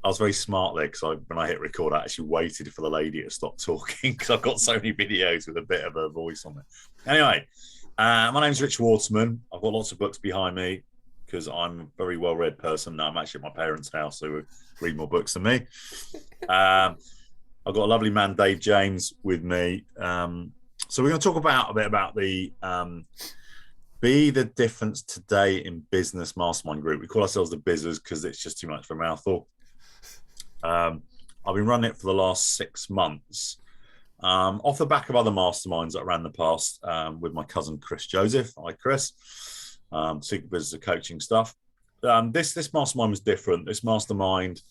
I was very smart there because when I hit record, I actually waited for the lady to stop talking because I've got so many videos with a bit of her voice on it. Anyway, my name's Rich Waterman. I've got lots of books behind me because I'm a very well-read person. Now I'm actually at my parents' house, so read more books than me. I've got a lovely man, Dave James, with me. So we're going to talk about a bit about the Be the Difference Today in Business Mastermind Group. We call ourselves the bizzers because it's just too much for a mouthful. I've been running it for the last 6 months, off the back of other masterminds that I ran in the past with my cousin Chris Joseph. Hi, Chris. Secret Business Coaching stuff. This mastermind was different. This mastermind,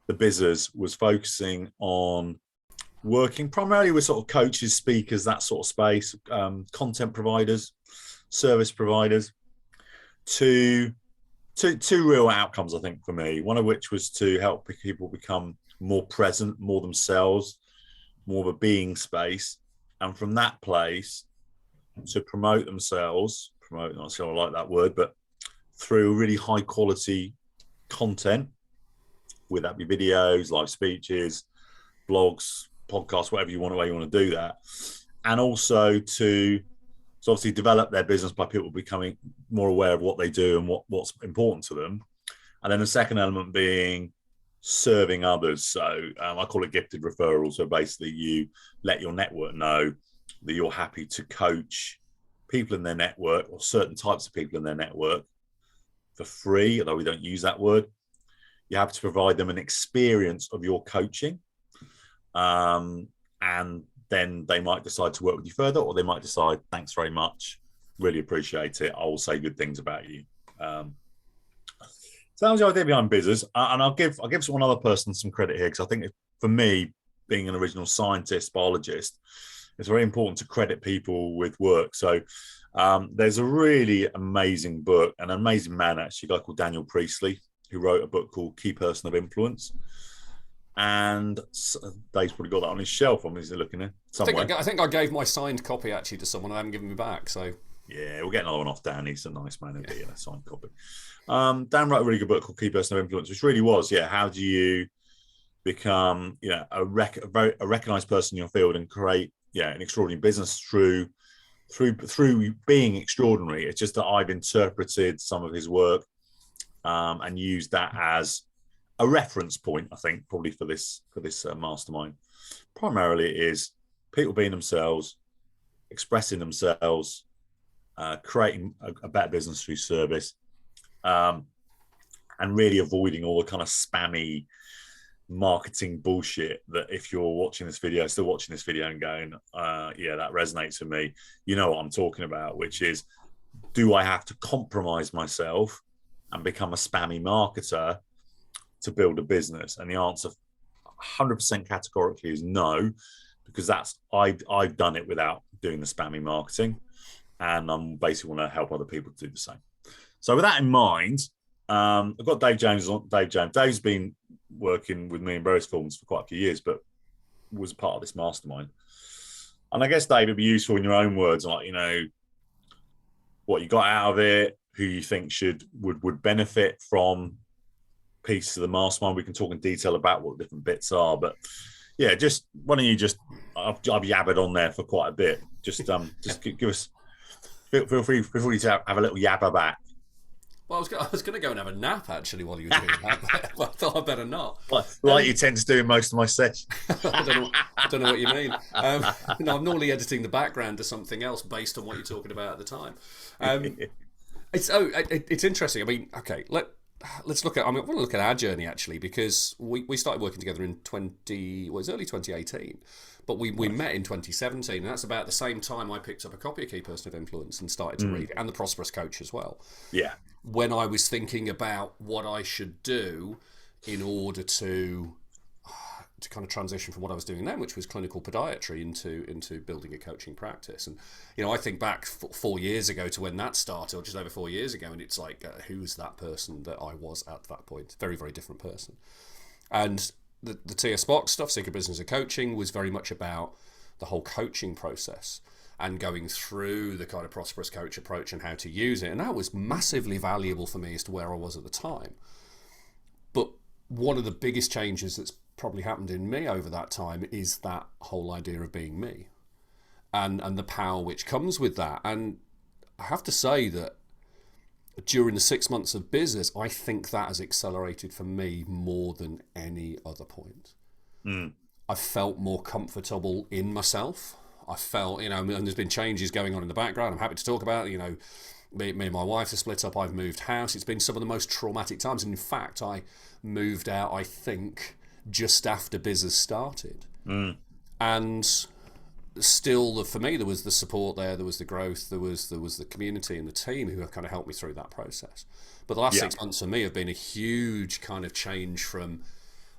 the bizzers, was focusing on working primarily with sort of coaches, speakers, that sort of space, content providers, service providers, to two real outcomes, I think, for me. One of which was to help people become more present, more themselves, more of a being space, and from that place to promote themselves. Promote, not sure I like that word, but through really high quality content, whether that be videos, live speeches, blogs, podcasts, whatever you want, way you want to do that, and also to obviously develop their business by people becoming more aware of what they do and what's important to them. And then the second element being serving others. So I call it gifted referrals. So basically you let your network know that you're happy to coach people in their network or certain types of people in their network for free, although we don't use that word. You have to provide them an experience of your coaching. And then they might decide to work with you further, or they might decide, thanks very much, really appreciate it, I will say good things about you. So that was the idea behind bizzers. And I'll give one other person some credit here, because I think for me, being an original scientist, biologist, it's very important to credit people with work. So there's a really amazing book, an amazing man, actually, a guy called Daniel Priestley, who wrote a book called Key Person of Influence. And Dave's probably got that on his shelf. I'm looking at somewhere. I think I gave my signed copy actually to someone. I haven't given me back. So yeah, we'll get another one off Dan. He's a nice man. He'll get a signed copy. Dan wrote a really good book called Key Person of Influence, which really was, how do you become, a recognized person in your field and create, an extraordinary business through being extraordinary. It's just that I've interpreted some of his work and used that as a reference point, I think, probably for this mastermind. Primarily it is people being themselves, expressing themselves, creating a better business through service, and really avoiding all the kind of spammy marketing bullshit that if you're watching this video, still watching this video and going, that resonates with me, you know what I'm talking about, which is, do I have to compromise myself and become a spammy marketer to build a business? And the answer 100% categorically is no, because I've done it without doing the spammy marketing, and I'm basically want to help other people to do the same. So with that in mind, I've got Dave James on. Dave's been working with me in various forms for quite a few years, but was part of this mastermind. And I guess, Dave, it'd be useful in your own words, like, what you got out of it, who you think would benefit from pieces of the mastermind. We can talk in detail about what the different bits are, but just why don't you I've yabbered on there for quite a bit. Just give us, feel free to have a little yabber back. Well, I was going to go and have a nap actually while you were doing that, but I thought I'd better not. Like you tend to do in most of my sets. I don't know what you mean. I'm normally editing the background to something else based on what you're talking about at the time. It's interesting. I mean, okay, let's look at. I want to look at our journey actually, because we started working together in early 2018, but we met in 2017, and that's about the same time I picked up a copy of Key Person of Influence and started to read it, and The Prosperous Coach as well. Yeah. When I was thinking about what I should do in order to kind of transition from what I was doing then, which was clinical podiatry, into building a coaching practice. And I think back 4 years ago to when that started, or just over 4 years ago, and it's like, who's that person that I was at that point? Very, very different person. And the TS Box stuff, Secret Business of Coaching, was very much about the whole coaching process and going through the kind of prosperous coach approach and how to use it. And that was massively valuable for me as to where I was at the time. But one of the biggest changes that's probably happened in me over that time is that whole idea of being me, and the power which comes with that. And I have to say that during the 6 months of business, I think that has accelerated for me more than any other point. I felt more comfortable in myself. I felt, and there's been changes going on in the background. I'm happy to talk about, me and my wife have split up. I've moved house. It's been some of the most traumatic times. And in fact, I moved out, I think, just after business started. And still, for me, there was the support there was the growth, there was the community and the team who have kind of helped me through that process. But the last 6 months for me have been a huge kind of change from,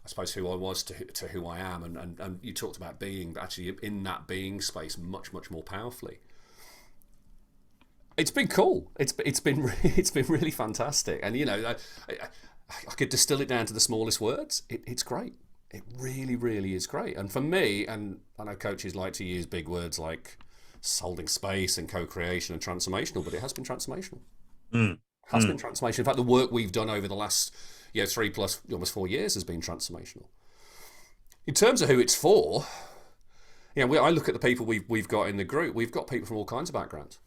I suppose, who I was to who I am. And you talked about being, but actually in that being space much, much more powerfully. It's been cool. It's been really fantastic. And I could distill it down to the smallest words. It's great. It really, really is great. And for me, and I know coaches like to use big words like holding space and co-creation and transformational, but it has been transformational. It has been transformational. In fact, the work we've done over the last 3 plus almost 4 years has been transformational. In terms of who it's for, I look at the people we've got in the group. We've got people from all kinds of backgrounds.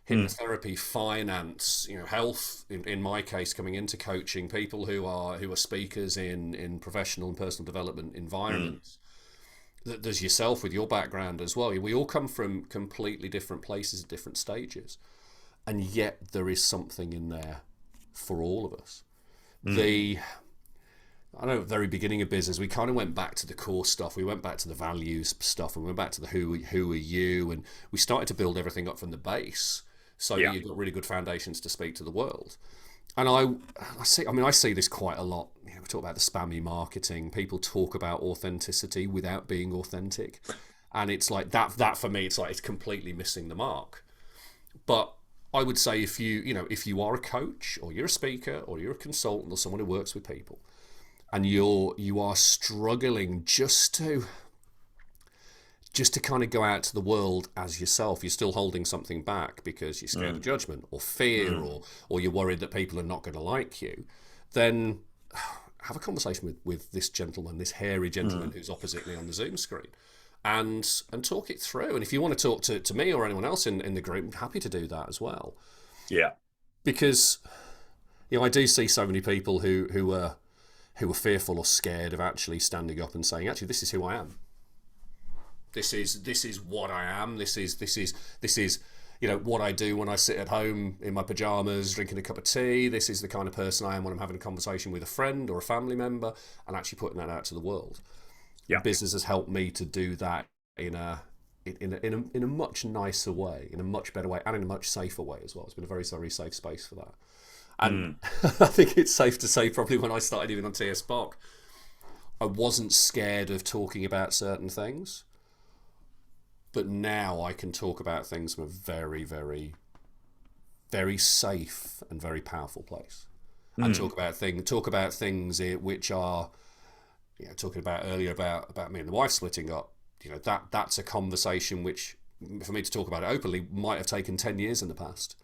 Hypnotherapy, finance, health, in my case, coming into coaching, people who are speakers in professional and personal development environments. There's yourself with your background as well. We all come from completely different places at different stages. And yet there is something in there for all of us. At the very beginning of business, we kind of went back to the core stuff. We went back to the values stuff, and we went back to the who are you, and we started to build everything up from the base. So that you've got really good foundations to speak to the world. And I see this quite a lot. We talk about the spammy marketing. People talk about authenticity without being authentic. And it's like that for me, it's completely missing the mark. But I would say if you are a coach, or you're a speaker, or you're a consultant, or someone who works with people, and you are struggling just to kind of go out to the world as yourself, you're still holding something back because you're scared of judgment or fear, or you're worried that people are not going to like you, then have a conversation with this gentleman, this hairy gentleman who's opposite me on the Zoom screen, and talk it through. And if you want to talk to me or anyone else in the group, I'm happy to do that as well. Yeah. Because I do see so many people who are fearful or scared of actually standing up and saying, actually, this is who I am. This is what I am. This is what I do when I sit at home in my pajamas drinking a cup of tea. This is the kind of person I am when I'm having a conversation with a friend or a family member, and actually putting that out to the world. Yeah. Business has helped me to do that in a much nicer way, in a much better way, and in a much safer way as well. It's been a very, very safe space for that. And I think it's safe to say probably when I started even on TS Spock, I wasn't scared of talking about certain things. But now I can talk about things from a very, very, very safe and very powerful place, and talk about things which are, talking about earlier about me and the wife splitting up. That's a conversation which, for me to talk about it openly, might have taken 10 years in the past,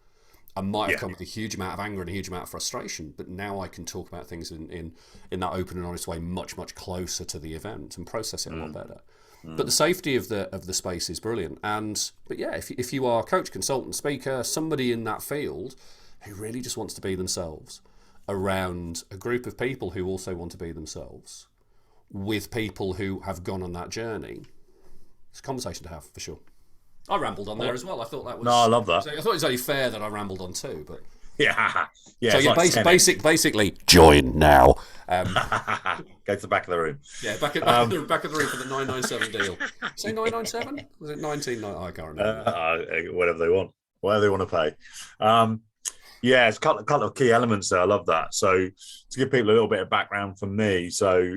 and might have come with a huge amount of anger and a huge amount of frustration. But now I can talk about things in that open and honest way, much, much closer to the event, and process it a lot better. But the safety of the space is brilliant. But if you are a coach, consultant, speaker, somebody in that field who really just wants to be themselves around a group of people who also want to be themselves, with people who have gone on that journey, it's a conversation to have for sure. I rambled on there as well. I thought that was... No, I love that. I thought it was only fair that I rambled on too, but... Yeah. So basically, join now. Go to the back of the room. Yeah, back at the room for the 997 deal. Say 997? Was it 19? I can't remember. Whatever they want to pay. It's a couple of key elements there. I love that. So to give people a little bit of background from me, so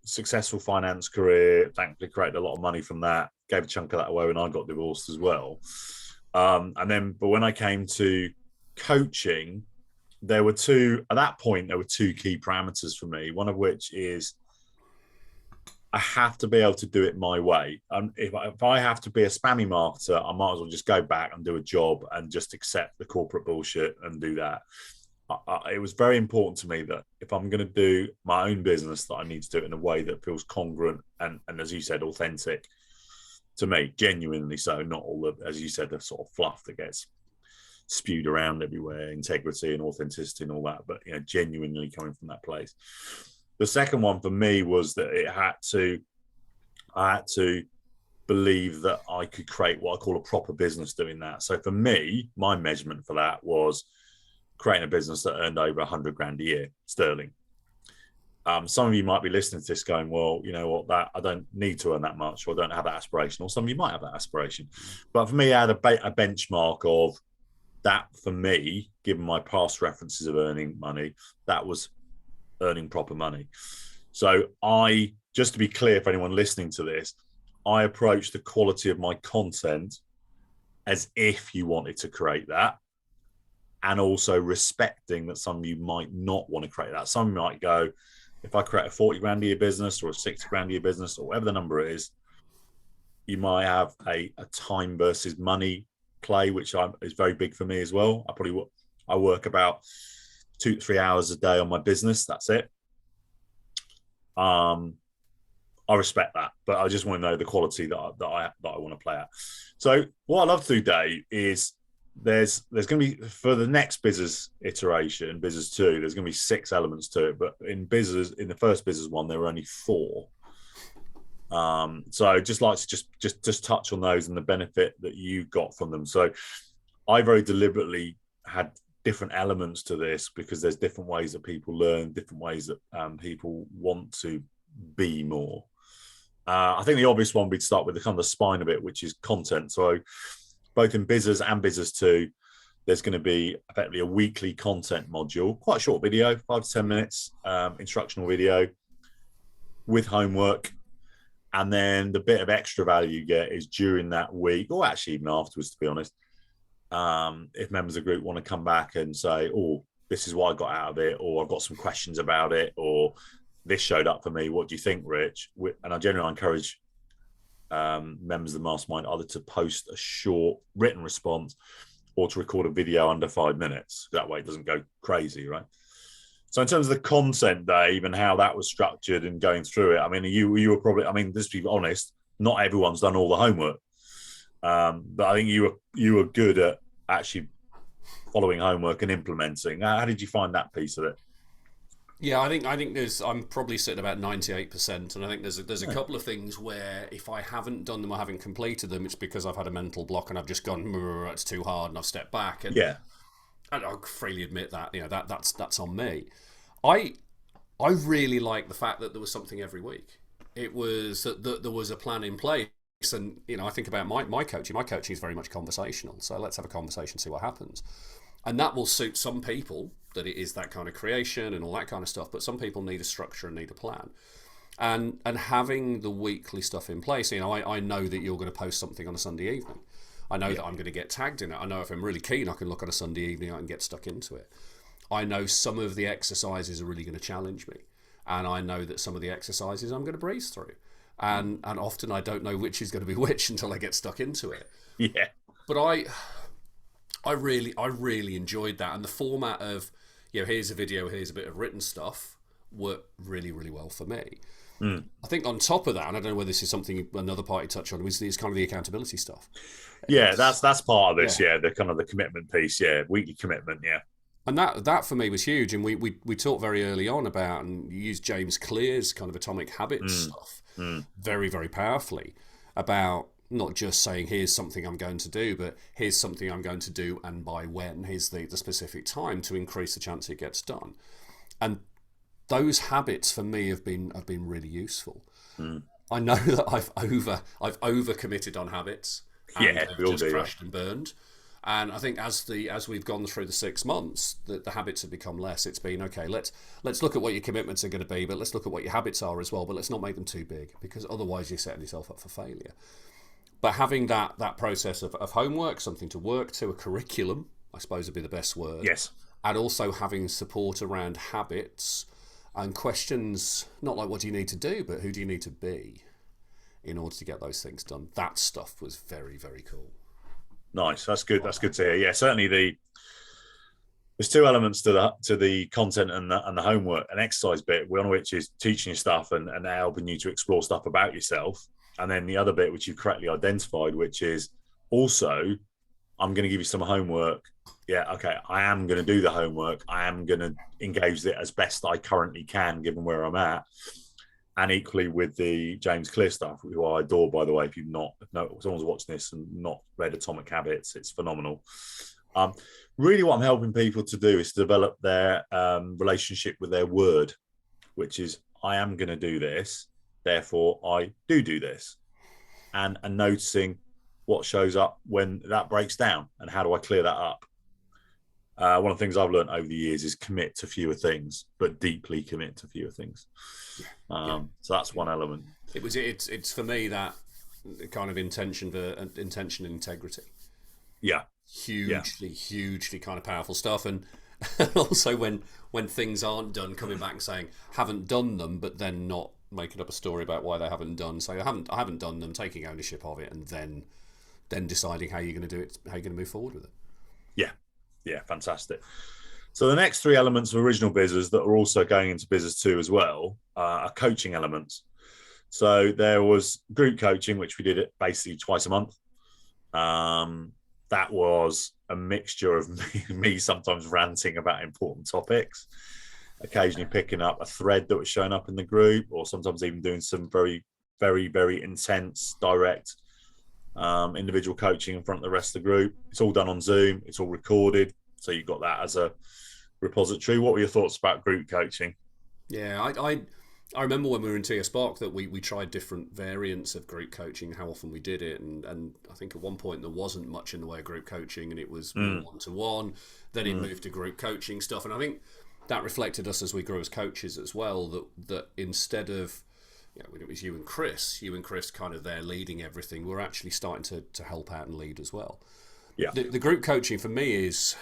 successful finance career, thankfully created a lot of money from that. Gave a chunk of that away when I got divorced as well. But when I came to coaching, there were two key parameters for me, one of which is I have to be able to do it my way. If I have to be a spammy marketer, I might as well just go back and do a job and just accept the corporate bullshit and do that. it was very important to me that if I'm going to do my own business, that I need to do it in a way that feels congruent and as you said, authentic to me, genuinely so, not all the, as you said, the sort of fluff that gets spewed around everywhere, integrity and authenticity and all that, but genuinely coming from that place. The second one for me was that I had to believe that I could create what I call a proper business doing that. So for me, my measurement for that was creating a business that earned over 100 grand a year sterling. Some of you might be listening to this going, well, you know what, that I don't need to earn that much, or I don't have that aspiration, or some of you might have that aspiration. But for me, I had a benchmark of that. For me, given my past references of earning money, that was earning proper money. So just to be clear for anyone listening to this, I approach the quality of my content as if you wanted to create that, and also respecting that some of you might not want to create that. Some might go, if I create a 40 grand a year business or a 60 grand a year business or whatever the number is, you might have a time versus money play, which is very big for me as well. I work about 2 to 3 hours a day on my business. That's it. I respect that, but I just want to know the quality that I want to play at. So what I love to do, Dave, is there's going to be, for the next bizzers iteration, bizzers 2, there's going to be 6 elements to it, but in the first bizzers 1, there were only 4. So I'd just like to just touch on those and the benefit that you got from them. So I very deliberately had different elements to this because there's different ways that people learn, different ways that people want to be more. I think the obvious one we'd start with the kind of the spine of it, which is content. So both in bizzers and bizzers 2, there's going to be effectively a weekly content module, quite a short video, 5 to 10 minutes, instructional video with homework. And then the bit of extra value you get is during that week, or actually even afterwards, to be honest, if members of the group want to come back and say, oh, this is what I got out of it, or I've got some questions about it, or this showed up for me, what do you think, Rich? And I generally encourage members of the mastermind either to post a short written response or to record a video under 5 minutes. That way it doesn't go crazy, right? So in terms of the content, Dave, and how that was structured and going through it, I mean, you were probably, I mean, just to be honest, not everyone's done all the homework. But I think you were good at actually following homework and implementing. How did you find that piece of it? Yeah, I think I'm probably sitting about 98%, and I think there's a couple of things where if I haven't done them or haven't completed them, it's because I've had a mental block and I've just gone, it's too hard, and I've stepped back. And I'll freely admit that that's on me. I really like the fact that there was something every week. It was that there was a plan in place, and I think about my coaching. My coaching is very much conversational, so let's have a conversation, see what happens. And that will suit some people, that it is that kind of creation and all that kind of stuff, but some people need a structure and need a plan. And having the weekly stuff in place, I know that you're going to post something on a Sunday evening. I know that I'm going to get tagged in it. I know if I'm really keen, I can look on a Sunday evening, I can get stuck into it. I know some of the exercises are really going to challenge me. And I know that some of the exercises I'm going to breeze through. And often I don't know which is going to be which until I get stuck into it. Yeah. But I really enjoyed that, and the format of here's a video, here's a bit of written stuff worked really, really well for me. I think on top of that, and I don't know whether this is something another party touched on, is kind of the accountability stuff. Yeah, that's part of this. Yeah, the kind of the commitment piece. Yeah, weekly commitment. Yeah, and that for me was huge. And we talked very early on about, and you used James Clear's kind of atomic habits stuff very, very powerfully about. Not just saying, here's something I'm going to do, but here's something I'm going to do and by when. Here's the specific time to increase the chance it gets done. And those habits for me have been really useful. I know that I've over committed on habits and just crashed and burned. And I think as we've gone through the 6 months, the habits have become less. It's been, okay, let's look at what your commitments are going to be, but let's look at what your habits are as well, but let's not make them too big, because otherwise you're setting yourself up for failure. But having that process of homework, something to work to, a curriculum, I suppose would be the best word. Yes. And also having support around habits and questions, not like what do you need to do, but who do you need to be in order to get those things done. That stuff was very, very cool. Nice. That's good. That's good to hear. Yeah, certainly there's two elements to the content and the homework and exercise bit, one of which is teaching you stuff and helping you to explore stuff about yourself. And then the other bit, which you've correctly identified, which is also, I'm going to give you some homework. Yeah, okay, I am going to do the homework. I am going to engage with it as best I currently can, given where I'm at. And equally with the James Clear stuff, who I adore, by the way. If you've not, no, someone's watching this and not read Atomic Habits, it's phenomenal. Really, what I'm helping people to do is to develop their relationship with their word, which is, I am going to do this, therefore I do this, and noticing what shows up when that breaks down and how do I clear that up. One of the things I've learned over the years is commit to fewer things, but deeply commit to fewer things. So that's one element. It's for me that kind of intention and integrity. Yeah. Hugely kind of powerful stuff. And also when things aren't done, coming back and saying, haven't done them, but then not making up a story about why they haven't done. So I haven't done them, taking ownership of it, and then deciding how you're going to do it, how you're going to move forward with it. Yeah, fantastic. So the next three elements of original bizzers that are also going into bizzers 2 as well are coaching elements. So there was group coaching, which we did it basically twice a month. That was a mixture of me sometimes ranting about important topics, occasionally picking up a thread that was showing up in the group, or sometimes even doing some very, very, very intense, direct individual coaching in front of the rest of the group. It's all done on Zoom. It's all recorded. So you've got that as a repository. What were your thoughts about group coaching? Yeah, I remember when we were in TS Spark that we tried different variants of group coaching, how often we did it. And I think at one point there wasn't much in the way of group coaching, and it was one-to-one. Then it moved to group coaching stuff. And I think that reflected us as we grew as coaches as well, that instead of, when it was you and Chris kind of there leading everything, we're actually starting to help out and lead as well. Yeah. The group coaching for me is,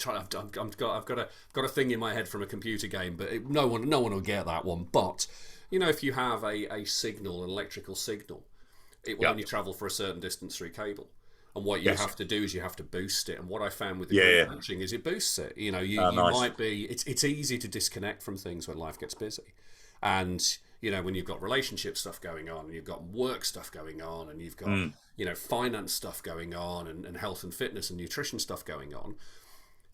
I've got a thing in my head from a computer game, but no one will get that one. But if you have a signal, an electrical signal, it will only travel for a certain distance through cable. And what you have to do is you have to boost it. And what I found with the group coaching is it boosts it. You nice. Might be. It's easy to disconnect from things when life gets busy, and when you've got relationship stuff going on, and you've got work stuff going on, and you've got finance stuff going on, and health and fitness and nutrition stuff going on,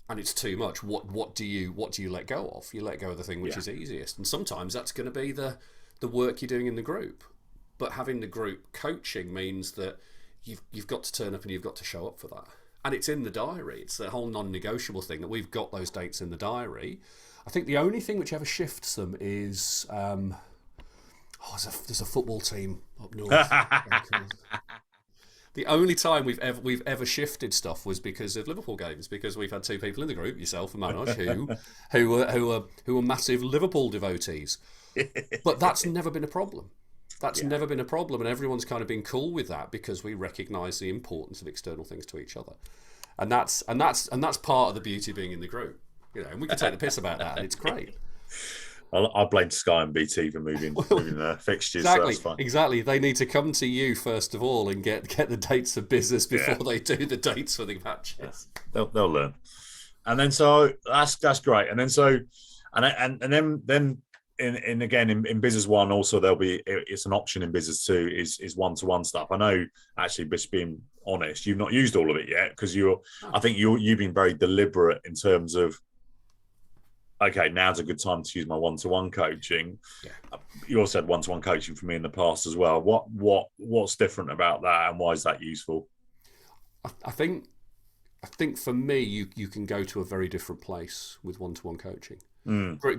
and it's too much. What do you let go of? You let go of the thing which is easiest, and sometimes that's going to be the work you're doing in the group. But having the group coaching means that you've got to turn up and you've got to show up for that, and it's in the diary. It's the whole non-negotiable thing that we've got those dates in the diary. I think the only thing which ever shifts them is there's a football team up north. The only time we've ever shifted stuff was because of Liverpool games, because we've had two people in the group, yourself and Manoj, who were massive Liverpool devotees. But that's never been a problem. That's never been a problem, and everyone's kind of been cool with that because we recognise the importance of external things to each other, and that's part of the beauty of being in the group. And we can take the piss about that, and it's great. I blame Sky and BT for moving fixtures. Exactly, so that's fine. Exactly. They need to come to you first of all and get the dates of business before they do the dates for the matches. They'll learn, and then so that's great. And then so and then in Business 1 also it's an option in Business 2 is one-to-one stuff. I know, actually, just being honest, you've not used all of it yet because I think you've been very deliberate in terms of, okay, now's a good time to use my one-to-one coaching. Yeah. You also had one-to-one coaching for me in the past as well. What's different about that, and why is that useful? I think for me, you can go to a very different place with one-to-one coaching.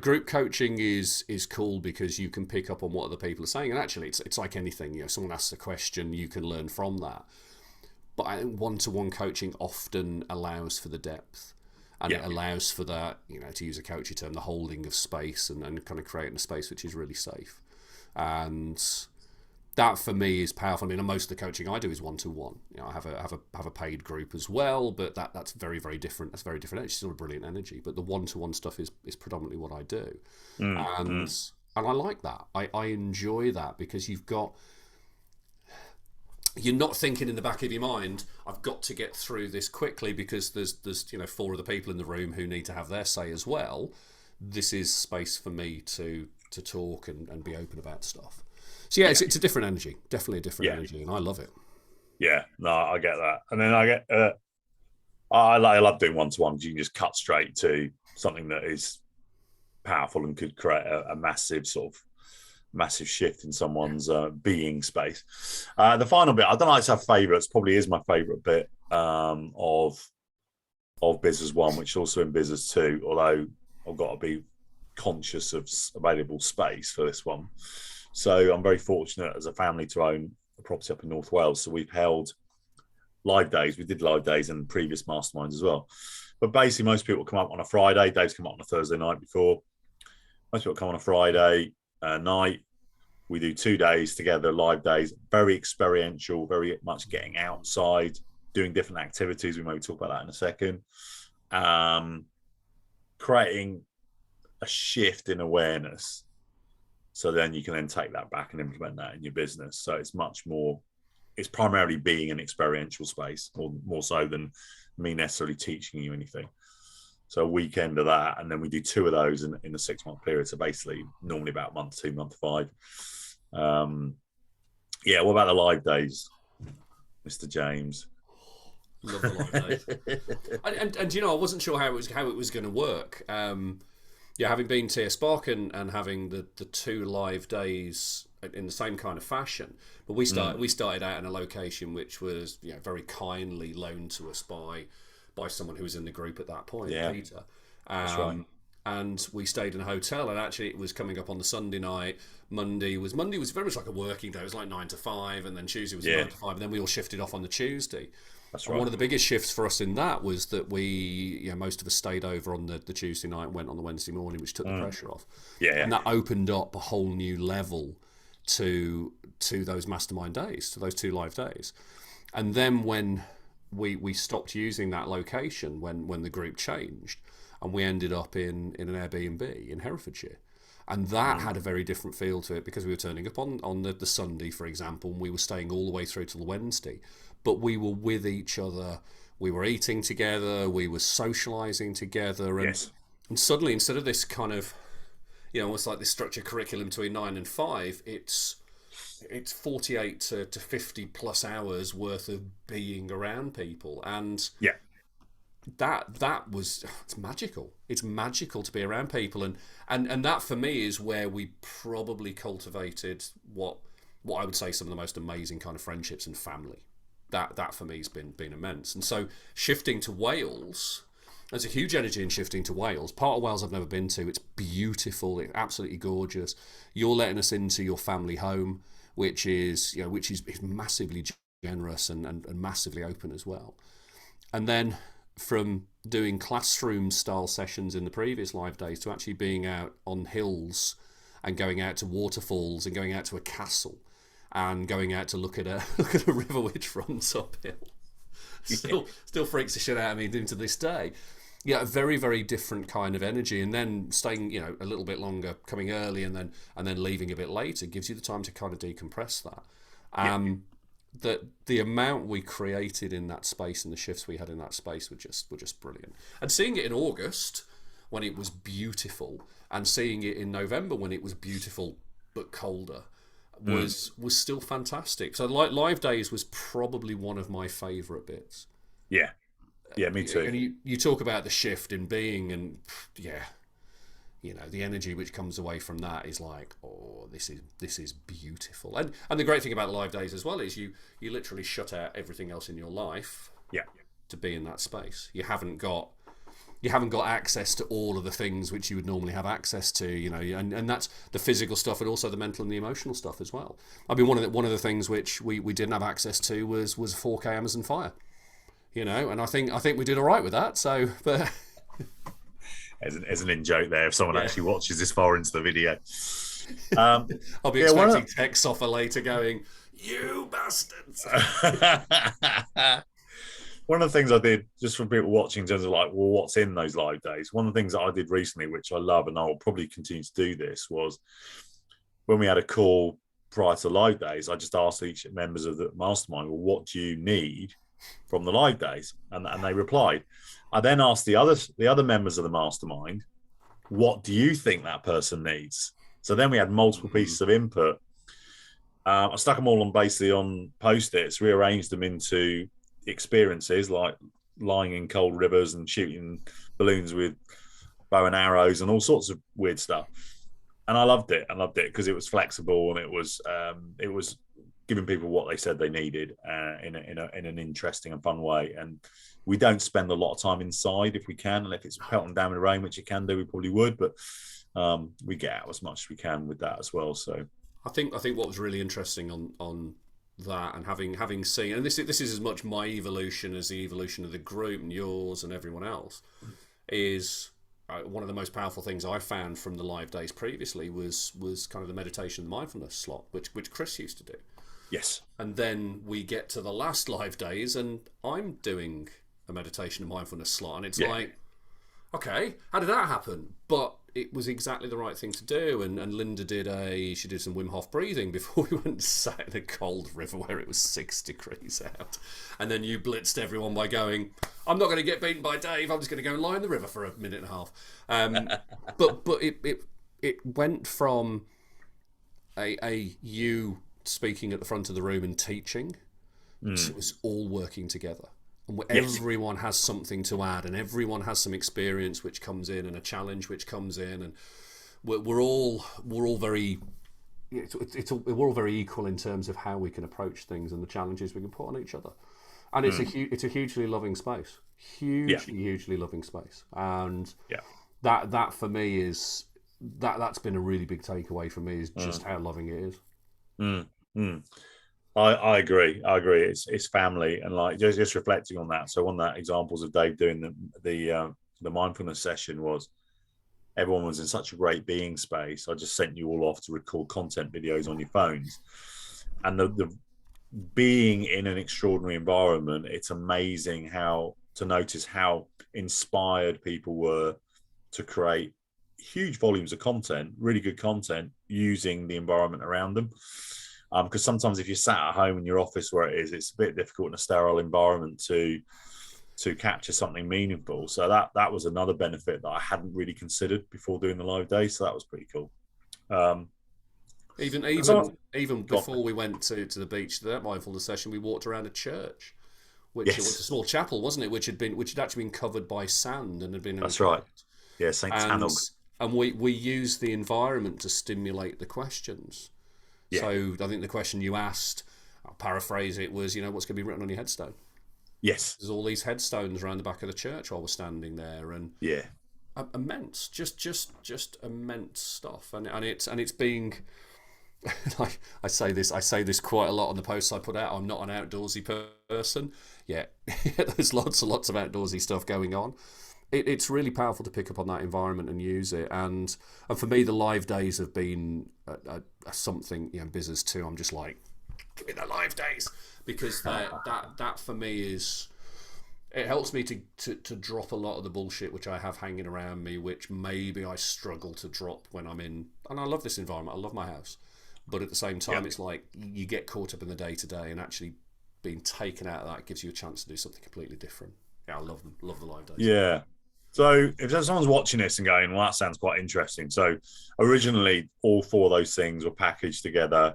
Group coaching is cool because you can pick up on what other people are saying, and actually it's like anything. Someone asks a question, you can learn from that. But I think one-to-one coaching often allows for the depth. And it allows for that, to use a coachy term, the holding of space and kind of creating a space which is really safe. And that for me is powerful. I mean, most of the coaching I do is one-to-one. I have a paid group as well, but that's very, very different. That's very different. It's still a brilliant energy, but the one-to-one stuff is predominantly what I do. And I like that. I enjoy that because you've got you're not thinking in the back of your mind, I've got to get through this quickly because there's 4 other people in the room who need to have their say as well. This is space for me to talk and be open about stuff. So yeah, it's a different energy, definitely a different energy, and I love it. Yeah, no, I get that. And then I get, I love doing one-to-ones. You can just cut straight to something that is powerful and could create a massive shift in someone's being space. The final bit, I don't like to have favourites, probably is my favourite bit of Bizzers 1, which is also in Bizzers 2, although I've got to be conscious of available space for this one. So I'm very fortunate as a family to own a property up in North Wales. So we've held live days. We did live days in previous masterminds as well. But basically, most people come up on a Friday. Dave's come up on a Thursday night before. Most people come on a Friday night. We do 2 days together, live days, very experiential, very much getting outside, doing different activities. We may talk about that in a second. Creating a shift in awareness. So then you can then take that back and implement that in your business. So it's much more, it's primarily being an experiential space, more so than me necessarily teaching you anything. So a weekend of that, and then we do 2 of those in a 6-month period. So basically, normally about month 2, month 5. Yeah, what about the live days, Mr. James? Love the live days. and I wasn't sure how it was going to work. Having been TS Spark and having the 2 live days in the same kind of fashion, but we started out in a location which was very kindly loaned to us by someone who was in the group at that point, Peter. That's right. And we stayed in a hotel, and actually it was coming up on the Sunday night. Monday was very much like a working day. It was like 9 to 5, and then Tuesday was 9 to 5, and then we all shifted off on the Tuesday. That's right. And one of the biggest shifts for us in that was that we, most of us stayed over on the Tuesday night and went on the Wednesday morning, which took the pressure off. Yeah. And that opened up a whole new level to those mastermind days, to those 2 live days. And then when we stopped using that location, when the group changed, and we ended up in an Airbnb in Herefordshire. And that had a very different feel to it because we were turning up on the Sunday, for example, and we were staying all the way through to the Wednesday. But we were with each other, we were eating together, we were socialising together. And, and suddenly, instead of this kind of, almost like this structured curriculum between 9 and 5, it's 48 to 50 plus hours worth of being around people. And that was, it's magical. It's magical to be around people, and that for me is where we probably cultivated what I would say some of the most amazing kind of friendships and family. That for me has been immense. And so shifting to Wales, there's a huge energy in shifting to Wales. Part of Wales I've never been to. It's beautiful. It's absolutely gorgeous. You're letting us into your family home, which is massively generous and massively open as well. And then from doing classroom style sessions in the previous live days to actually being out on hills and going out to waterfalls and going out to a castle and going out to look at a river which runs uphill. Still freaks the shit out of me to this day. A very, very different kind of energy. And then staying, a little bit longer, coming early and then leaving a bit later gives you the time to kind of decompress that. That the amount we created in that space and the shifts we had in that space were just brilliant. And seeing it in August when it was beautiful, and seeing it in November when it was beautiful but colder was still fantastic. So live days was probably one of my favourite bits. Yeah, me too. And you talk about the shift in being, and the energy which comes away from that is like, oh, this is beautiful. And the great thing about the live days as well is you literally shut out everything else in your life to be in that space. You haven't got access to all of the things which you would normally have access to, and that's the physical stuff, and also the mental and the emotional stuff as well. I mean, one of the things which we didn't have access to was 4K Amazon Fire, and I think we did all right with that. So, but as an in-joke there, if someone actually watches this far into the video. I'll be expecting texts off her later going, "You bastards." One of the things I did, just for people watching, in terms of like, well, what's in those live days? One of the things that I did recently, which I love, and I will probably continue to do this, was when we had a call prior to live days, I just asked each members of the mastermind, well, what do you need from the live days? And they replied. I then asked the other members of the mastermind, what do you think that person needs? So then we had multiple pieces of input. I stuck them all on Post-its, rearranged them into experiences like lying in cold rivers and shooting balloons with bow and arrows and all sorts of weird stuff. And I loved it. Because it was flexible and it was giving people what they said they needed in an interesting and fun way. And we don't spend a lot of time inside if we can, and if it's pelting down with rain, which it can do, we probably would. But we get out as much as we can with that as well. So I think what was really interesting on that, and having seen, and this is as much my evolution as the evolution of the group and yours and everyone else, is one of the most powerful things I found from the live days previously was kind of the meditation and mindfulness slot, which Chris used to do. Yes. And then we get to the last live days, and I'm doing a meditation and mindfulness slot, and it's like, okay, how did that happen? But it was exactly the right thing to do. And Linda did some Wim Hof breathing before we went and sat in a cold river where it was 6 degrees out. And then you blitzed everyone by going, I'm not going to get beaten by Dave, I'm just going to go and lie in the river for a minute and a half. But it went from you speaking at the front of the room and teaching to it was all working together. And everyone has something to add, and everyone has some experience which comes in, and a challenge which comes in, and we're all very we're all very equal in terms of how we can approach things and the challenges we can put on each other. And it's a hugely loving space, hugely loving space, and that for me is that's been a really big takeaway for me, is just how loving it is. I agree. It's family, and like just reflecting on that. So one of the examples of Dave doing the mindfulness session was everyone was in such a great being space. I just sent you all off to record content videos on your phones, and the being in an extraordinary environment. It's amazing to notice how inspired people were to create huge volumes of content, really good content, using the environment around them. Because sometimes if you're sat at home in your office where it is, it's a bit difficult in a sterile environment to capture something meaningful. So that was another benefit that I hadn't really considered before doing the live day. So that was pretty cool. Even before we went to the beach, to that mindfulness session, we walked around a church, which was a small chapel, wasn't it? Which had actually been covered by sand and had been. That's right. Yeah, St. Tanog. And we used the environment to stimulate the questions. Yeah. So I think the question you asked, I'll paraphrase it, was, what's going to be written on your headstone? Yes. There's all these headstones around the back of the church while we're standing there, and immense, just immense stuff, and it's being. I say this quite a lot on the posts I put out. I'm not an outdoorsy person. Yeah, there's lots and lots of outdoorsy stuff going on. It's really powerful to pick up on that environment and use it. And for me, the live days have been something, bizzers too. I'm just like, give me the live days, because that for me is, it helps me to drop a lot of the bullshit which I have hanging around me, which maybe I struggle to drop when I'm in. And I love this environment. I love my house, but at the same time, it's like you get caught up in the day to day, and actually being taken out of that gives you a chance to do something completely different. Yeah, I love them. Love the live days. Yeah. So if someone's watching this and going, well, that sounds quite interesting. So originally, all four of those things were packaged together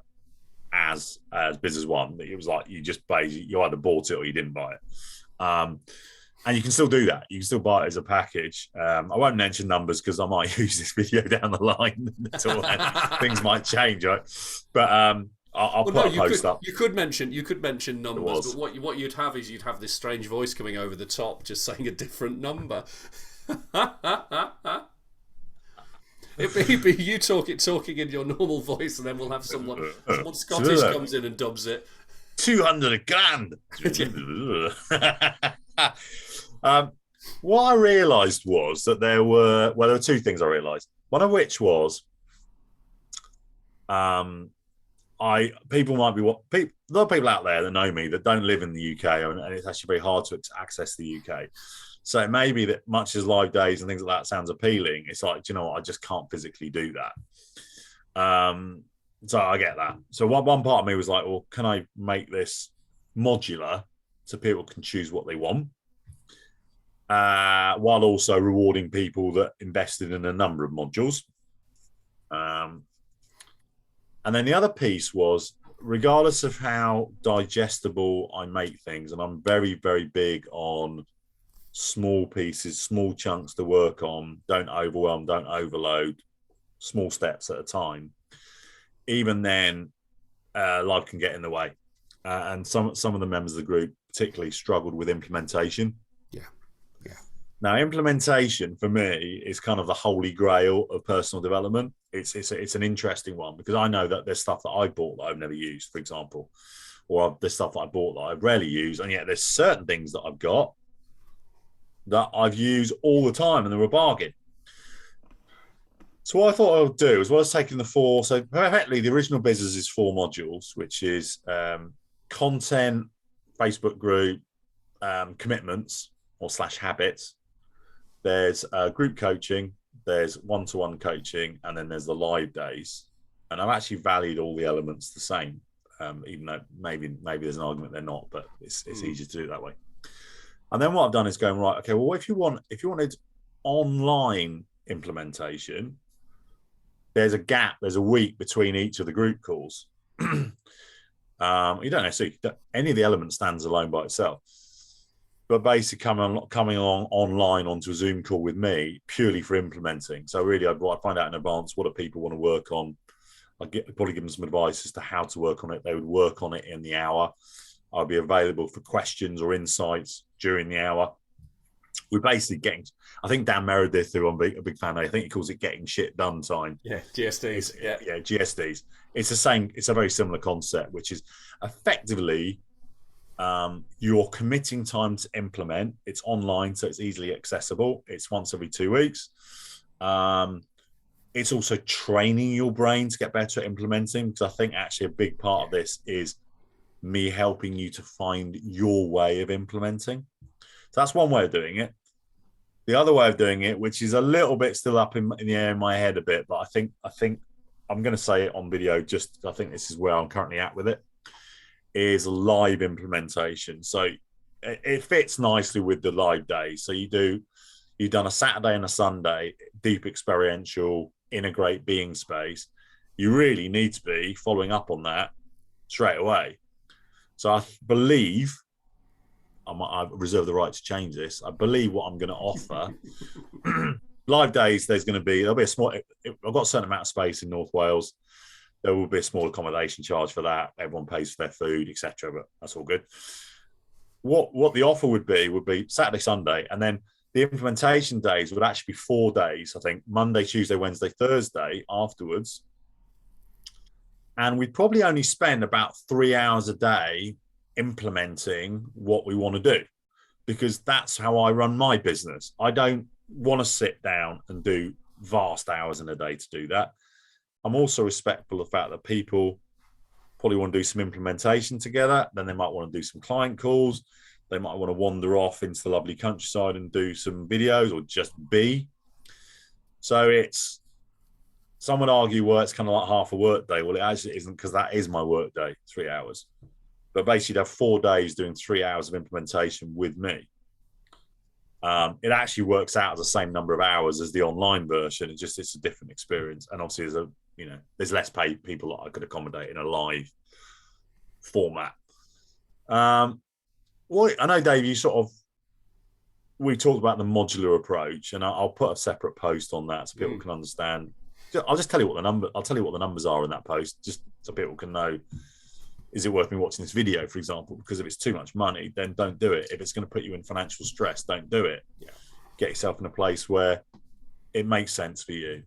as Business One. It was like you either bought it or you didn't buy it. And you can still do that. You can still buy it as a package. I won't mention numbers because I might use this video down the line. Things might change, right? But I'll put a post up. You could mention numbers, but what you'd have is you'd have this strange voice coming over the top, just saying a different number. It'd be you talking in your normal voice, and then we'll have someone Scottish comes in and dubs it. 200 grand. What I realised was that there were two things I realised. One of which was, people might be a lot of people out there that know me that don't live in the UK, and it's actually very hard to access the UK. So it may be that much as live days and things like that sounds appealing, it's like, do you know what? I just can't physically do that. So I get that. So one part of me was like, well, can I make this modular so people can choose what they want, while also rewarding people that invested in a number of modules. And then the other piece was, regardless of how digestible I make things, and I'm very, very big on small pieces, small chunks to work on, don't overwhelm, don't overload, small steps at a time. Even then, life can get in the way. And some of the members of the group particularly struggled with implementation. Yeah. Yeah. Now, implementation for me is kind of the holy grail of personal development. It's an interesting one, because I know that there's stuff that I bought that I've never used, for example, or there's stuff that I bought that I rarely use, and yet there's certain things that I've got that I've used all the time, and they're a bargain. So what I thought I would do, as well as taking the four, so effectively the original business is 4 modules, which is content, Facebook group, commitments or / habits. There's group coaching, there's one-to-one coaching, and then there's the live days. And I've actually valued all the elements the same, even though maybe there's an argument they're not, but it's easier to do it that way. And then what I've done is going, right, okay, well, if you wanted online implementation, there's a gap, there's a week between each of the group calls. You don't necessarily, any of the elements stands alone by itself. But basically coming along online onto a Zoom call with me purely for implementing. So really, I'd find out in advance what do people want to work on. I'd probably give them some advice as to how to work on it. They would work on it in the hour. I'll be available for questions or insights during the hour. We're basically getting, I think Dan Meredith, who I'm a big fan of, I think he calls it getting shit done time. Yeah, GSDs. Yeah, GSDs. It's the same, it's a very similar concept, which is effectively you're committing time to implement. It's online, so it's easily accessible. It's once every 2 weeks. It's also training your brain to get better at implementing, because I think actually a big part of this is me helping you to find your way of implementing. So that's one way of doing it. The other way of doing it, which is a little bit still up in the air in my head a bit, but I think I'm going to say it on video, just I think this is where I'm currently at with it, is live implementation. So it fits nicely with the live days. So you've done a Saturday and a Sunday, deep experiential, integrate being space. You really need to be following up on that straight away. So I believe, I reserve the right to change this, I believe what I'm going to offer, live days, there'll be a small, I've got a certain amount of space in North Wales. There will be a small accommodation charge for that. Everyone pays for their food, etc. But that's all good. What the offer would be Saturday, Sunday, and then the implementation days would actually be 4 days. I think Monday, Tuesday, Wednesday, Thursday afterwards. And we'd probably only spend about 3 hours a day implementing what we want to do, because that's how I run my business. I don't want to sit down and do vast hours in a day to do that. I'm also respectful of the fact that people probably want to do some implementation together. Then they might want to do some client calls. They might want to wander off into the lovely countryside and do some videos, or just be. So some would argue, well, it's kind of like half a work day. Well, it actually isn't, because that is my work day, 3 hours. But basically, you'd have 4 days doing 3 hours of implementation with me. It actually works out as the same number of hours as the online version. It's a different experience. And obviously, there's less paid people that I could accommodate in a live format. Well, I know, Dave, we talked about the modular approach, and I'll put a separate post on that so people can understand. I'll tell you what the numbers are in that post, just so people can know, is it worth me watching this video, for example? Because if it's too much money, then don't do it. If it's going to put you in financial stress, don't do it. Yeah. Get yourself in a place where it makes sense for you.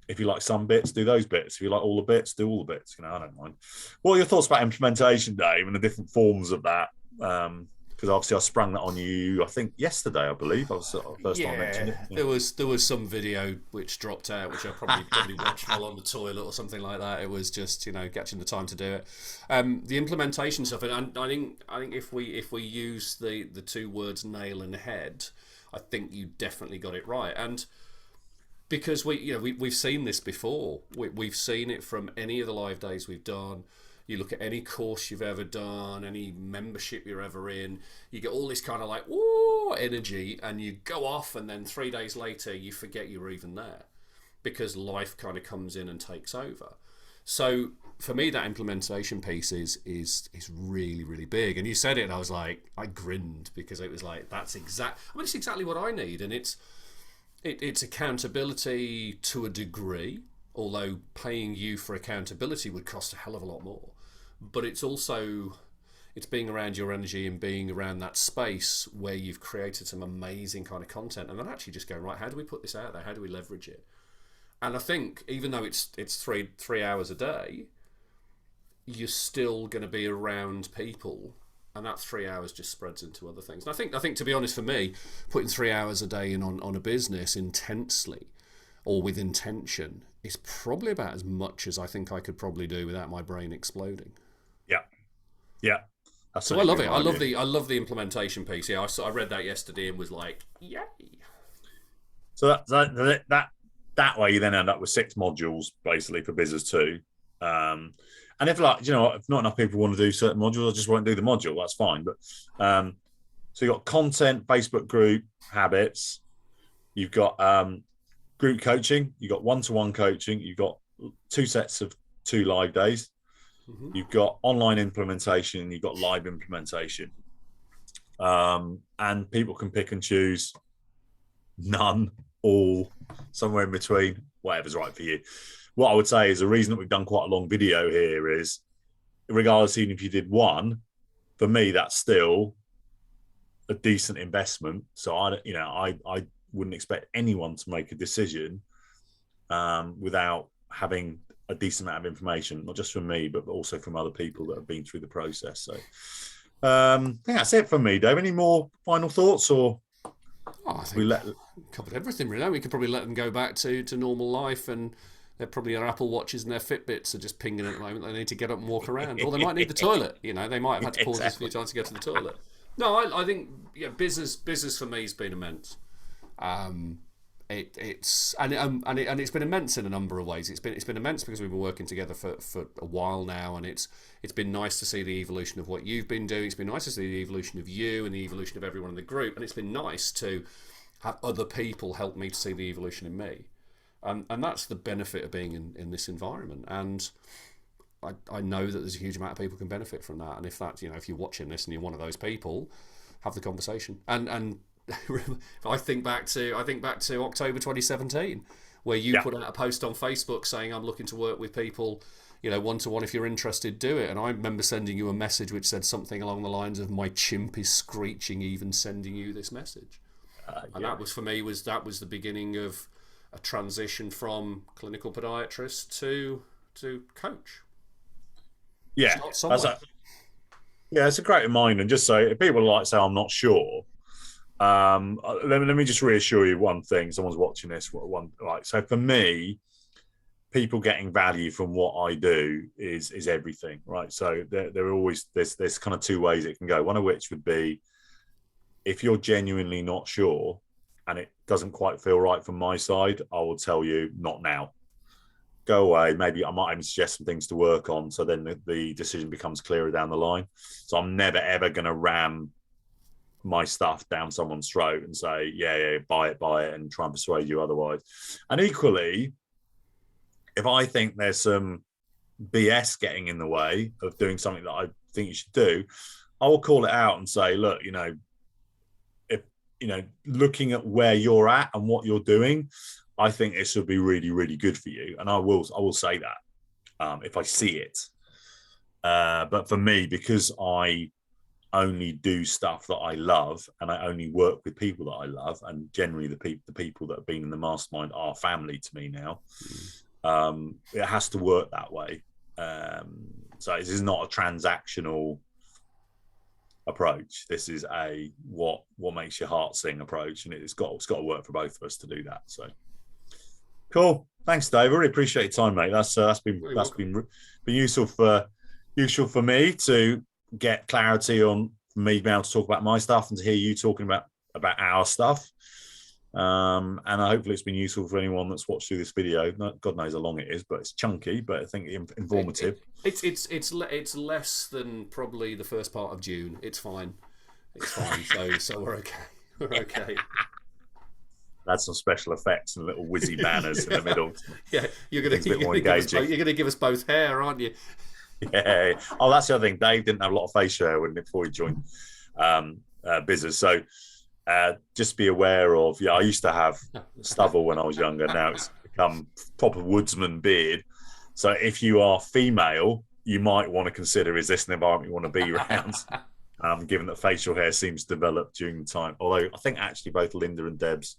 If you like some bits, do those bits. If you like all the bits, do all the bits. I don't mind. What are your thoughts about implementation, Dave, and the different forms of that? Because obviously I sprung that on you, I think yesterday, I believe. I was the first time I mentioned it. There was some video which dropped out, which I probably watched while on the toilet or something like that. It was just catching the time to do it. The implementation stuff, and I think if we use the 2 words nail and head, I think you definitely got it right. And because we've seen this before. We've seen it from any of the live days we've done. You look at any course you've ever done, any membership you're ever in, you get all this kind of like, whoa, energy, and you go off, and then 3 days later, you forget you were even there because life kind of comes in and takes over. So for me, that implementation piece is really, really big. And you said it, and I grinned because it was like, it's exactly what I need. And it's accountability to a degree, although paying you for accountability would cost a hell of a lot more. But it's being around your energy and being around that space where you've created some amazing kind of content, and then actually just going, right, how do we put this out there? How do we leverage it? And I think even though it's 3 hours a day, you're still going to be around people, and that 3 hours just spreads into other things. And I think to be honest, for me, putting 3 hours a day in on a business intensely or with intention is probably about as much as I think I could probably do without my brain exploding. Yeah. So I love it. I love the implementation piece. Yeah, I read that yesterday and was like, yay. So that way you then end up with 6 modules basically for Bizzers 2. And if if not enough people want to do certain modules, I just won't do the module. That's fine. But so you've got content, Facebook group, habits. You've got group coaching. You've got one-to-one coaching. You've got 2 sets of 2 live days. Mm-hmm. You've got online implementation. You've got live implementation. And people can pick and choose none, all, somewhere in between, whatever's right for you. What I would say is the reason that we've done quite a long video here is, regardless, even if you did one, for me, that's still a decent investment. So I wouldn't expect anyone to make a decision without having a decent amount of information, not just from me, but also from other people that have been through the process. So I think that's it from me, Dave. Any more final thoughts, or I think we covered everything really? We could probably let them go back to normal life, and they're probably their Apple Watches and their Fitbits are just pinging at the moment. They need to get up and walk around, or they might need the toilet. They might have had to pause this a few times to get to the toilet. No, I think business for me has been immense. It's been immense in a number of ways. It's been immense because we've been working together for a while now, and it's been nice to see the evolution of what you've been doing. It's been nice to see the evolution of you and the evolution of everyone in the group, and it's been nice to have other people help me to see the evolution in me. And that's the benefit of being in this environment. And I know that there's a huge amount of people can benefit from that. And if that's, if you're watching this and you're one of those people, have the conversation. And I think back to October 2017, where you put out a post on Facebook saying, I'm looking to work with people, one-to-one. If you're interested, do it. And I remember sending you a message which said something along the lines of, my chimp is screeching even sending you this message. And that was, for me, that was the beginning of a transition from clinical podiatrist to coach. Yeah, it's a great reminder. And just say, if people say, I'm not sure, let me just reassure you one thing. Someone's watching this. So for me, people getting value from what I do is everything, right? So there are always there's kind of 2 ways it can go. One of which would be, if you're genuinely not sure and it doesn't quite feel right from my side, I will tell you, not now. Go away. Maybe I might even suggest some things to work on, so then the decision becomes clearer down the line. So I'm never, ever going to ram my stuff down someone's throat and say, yeah, buy it, and try and persuade you otherwise. And equally, if I think there's some BS getting in the way of doing something that I think you should do, I will call it out and say, look, looking at where you're at and what you're doing, I think this would be really, really good for you. And I will say that if I see it. But for me, because I only do stuff that I love, and I only work with people that I love, and generally the people that have been in the mastermind are family to me now, it has to work that way. So this is not a transactional approach. This is a what makes your heart sing approach, and it's got to work for both of us to do that. So cool. Thanks, Dave. I really appreciate your time, mate. That's been useful for me to get clarity on me being able to talk about my stuff and to hear you talking about our stuff. And hopefully it's been useful for anyone that's watched through this video. God knows how long it is, but it's chunky, but I think informative. It's less than probably the first part of June. It's fine. It's fine. So we're okay. We're okay. That's some special effects and little whizzy banners in the middle. Yeah, you're gonna give us both hair, aren't you? Yeah. Oh, that's the other thing. Dave didn't have a lot of facial hair before he joined Bizzers. So just be aware of. Yeah, I used to have stubble when I was younger. Now it's become proper woodsman beard. So if you are female, you might want to consider, is this an environment you want to be around? Given that facial hair seems to develop during the time. Although I think actually both Linda and Debs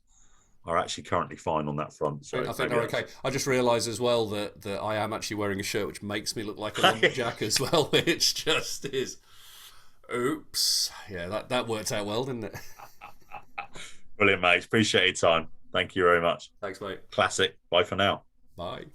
are actually currently fine on that front. So I think they're okay. I just realised as well that I am actually wearing a shirt which makes me look like a lumberjack as well, which just is. Oops. Yeah, that worked out well, didn't it? Brilliant, mate. Appreciate your time. Thank you very much. Thanks, mate. Classic. Bye for now. Bye.